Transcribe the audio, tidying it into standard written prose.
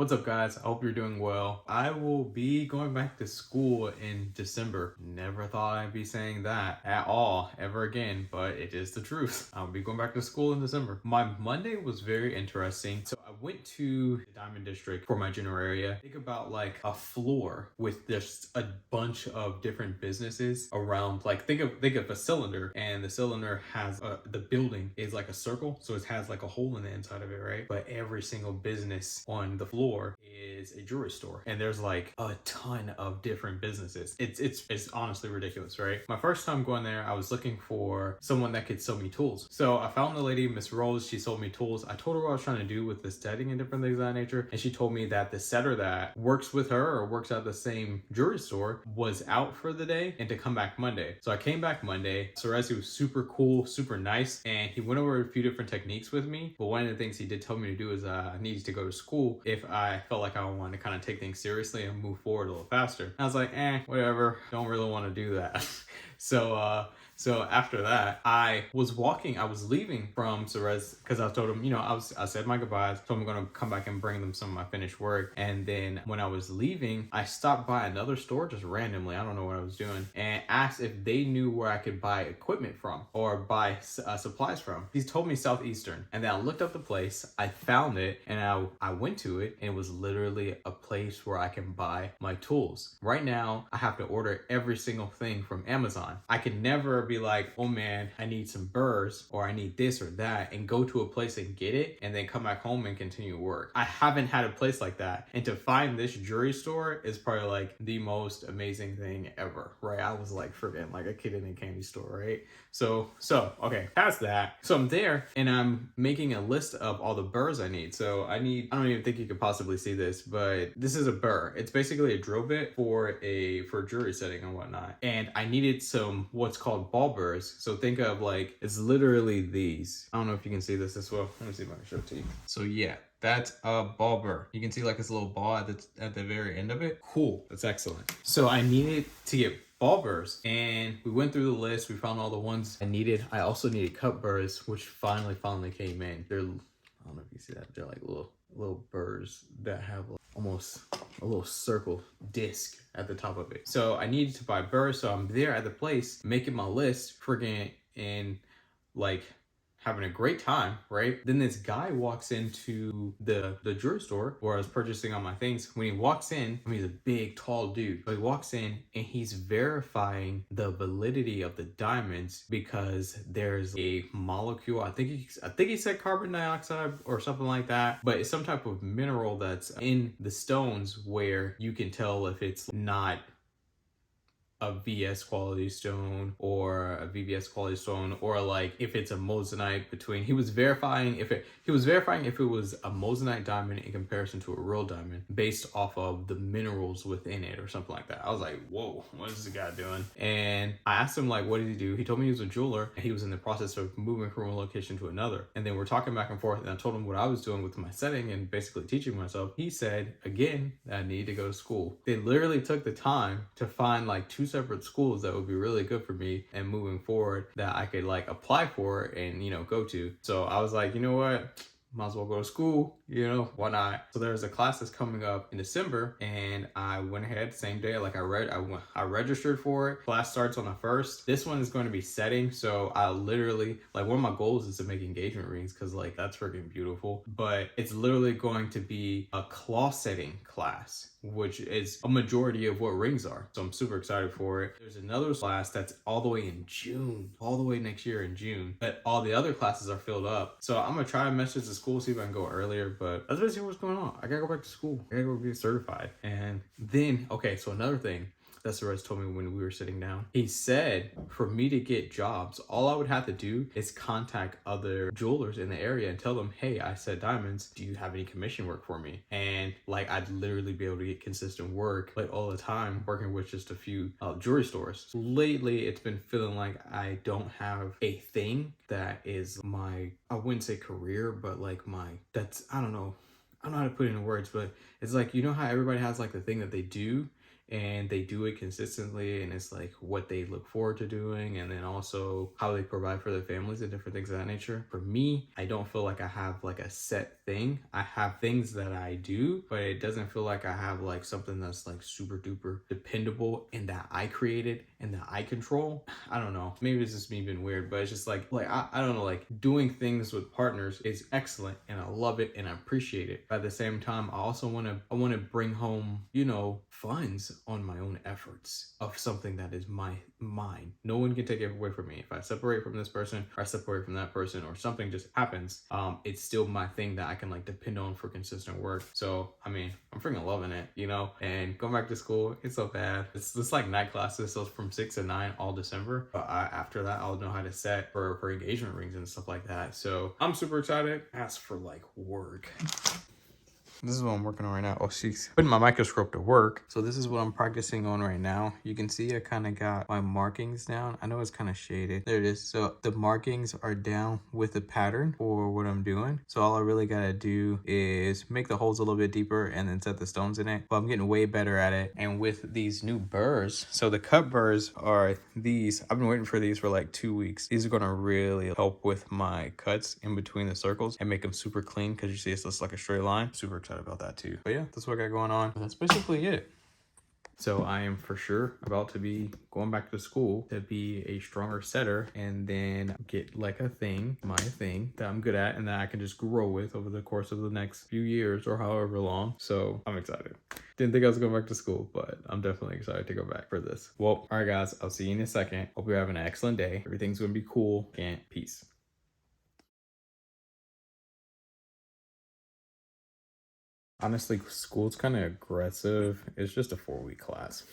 What's up, guys? I hope you're doing well. I will be going back to school in December. Never thought I'd be saying that at all ever again, but it is the truth. I'll be going back to school in December. My Monday was very interesting. So I went to the Diamond District for my general area. Think about like a floor with just a bunch of different businesses around. Like think of a cylinder, and the cylinder has the building is like a circle, so it has like a hole in the inside of it, right? But every single business on the floor is a jewelry store, and there's like a ton of different businesses. It's honestly ridiculous, right? My first time going there, I was looking for someone that could sell me tools. So I found the lady, Miss Rose. She sold me tools. I told her what I was trying to do with the setting and different things of that nature, and she told me that the setter that works with her or works at the same jewelry store was out for the day and to come back Monday. So I came back Monday. Soresi was super cool, super nice, and he went over a few different techniques with me. But one of the things he did tell me to do is I needed to go to school if I felt like I wanted to kind of take things seriously and move forward a little faster. And I was like, whatever. Don't really want to do that. So after that, I was leaving from Ceres because I told him, I said my goodbyes, told him I'm going to come back and bring them some of my finished work. And then when I was leaving, I stopped by another store just randomly. I don't know what I was doing, and asked if they knew where I could buy equipment from or buy supplies from. He told me Southeastern, and then I looked up the place, I found it, and I went to it, and it was literally a place where I can buy my tools. Right now, I have to order every single thing from Amazon. I can never be like, oh man, I need some burrs or I need this or that, and go to a place and get it and then come back home and continue work. I haven't had a place like that. And to find this jewelry store is probably like the most amazing thing ever, right? I was like freaking like a kid in a candy store, right? So okay, past that. So I'm there and I'm making a list of all the burrs I need. So I don't even think you could possibly see this, but this is a burr. It's basically a drill bit for jewelry setting and whatnot. And I needed some what's called ball burrs. So think of like, it's literally these. I don't know if you can see this as well. Let me see if I can show it to you. So yeah, that's a ball burr. You can see like this little ball at the very end of it. Cool. That's excellent. So I needed to get ball burrs, and we went through the list. We found all the ones I needed. I also needed cup burrs, which finally came in. I don't know if you see that. They're like little burrs that have like almost a little circle disc at the top of it. So I needed to buy burrs. So I'm there at the place making my list, friggin', and like having a great time, right? Then this guy walks into the jewelry store where I was purchasing all my things. When he walks in, he's a big, tall dude. So he walks in and he's verifying the validity of the diamonds because there's a molecule. I think he said carbon dioxide or something like that, but it's some type of mineral that's in the stones where you can tell if it's not a VS quality stone or a VVS quality stone, or like if it's a moissanite between. He was verifying if it was a moissanite diamond in comparison to a real diamond based off of the minerals within it or something like that. I was like, whoa, what is this guy doing? And I asked him like, what did he do? He told me he was a jeweler and he was in the process of moving from one location to another. And then we're talking back and forth, and I told him what I was doing with my setting and basically teaching myself. He said again that I need to go to school. They literally took the time to find like two separate schools that would be really good for me and moving forward that I could like apply for and go to. So I was like, you know what, might as well go to school, why not? So there's a class that's coming up in December, and I went ahead same day. Like I registered for it. Class starts on the 1st. This one is going to be setting. So I literally, like, one of my goals is to make engagement rings because like that's freaking beautiful. But it's literally going to be a claw setting class, which is a majority of what rings are. So I'm super excited for it. There's another class that's all the way in June, all the way next year in June, but all the other classes are filled up. So I'm gonna try and message the school, see if I can go earlier, but that's basically what's going on. I gotta go back to school. I gotta go get certified. And then, okay, so another thing that's what Rez told me when we were sitting down. He said for me to get jobs, all I would have to do is contact other jewelers in the area and tell them, hey, I said diamonds, do you have any commission work for me? And like I'd literally be able to get consistent work like all the time, working with just a few jewelry stores. Lately, it's been feeling like I don't have a thing that is my, I wouldn't say career, but like I don't know how to put it in words, but it's like, how everybody has like the thing that they do. and they do it consistently, and it's like what they look forward to doing, and then also how they provide for their families and different things of that nature. For me, I don't feel like I have like a set thing. I have things that I do, but it doesn't feel like I have like something that's like super duper dependable and that I created and that I control. I don't know. Maybe it's just me being weird, but it's just like I don't know, like doing things with partners is excellent and I love it and I appreciate it. But at the same time, I want to bring home, you know, funds on my own efforts of something that is mine. No one can take it away from me. If I separate from this person or I separate from that person or something just happens, it's still my thing that I can like depend on for consistent work. So I mean, I'm freaking loving it, you know. And going back to school, it's so bad. It's like night classes, so it's from 6 to 9 all December. But after that, I'll know how to set for engagement rings and stuff like that. So I'm super excited. As for like work, this is what I'm working on right now. Oh, she's putting my microscope to work. So this is what I'm practicing on right now. You can see I kind of got my markings down. I know it's kind of shaded. There it is. So the markings are down with the pattern for what I'm doing. So all I really got to do is make the holes a little bit deeper and then set the stones in it. But I'm getting way better at it. And with these new burrs, so the cut burrs are these. I've been waiting for these for like 2 weeks. These are going to really help with my cuts in between the circles and make them super clean because you see it's just like a straight line. Super excited about that too. But yeah, that's what I got going on. That's basically it. So I am for sure about to be going back to school to be a stronger setter and then get like my thing that I'm good at and that I can just grow with over the course of the next few years or however long. So I'm excited. Didn't think I was going back to school, but I'm definitely excited to go back for this. Well, all right guys, I'll see you in a second. Hope you're having an excellent day. Everything's going to be cool. Can't. Peace. Honestly, school's kind of aggressive. It's just a 4-week class.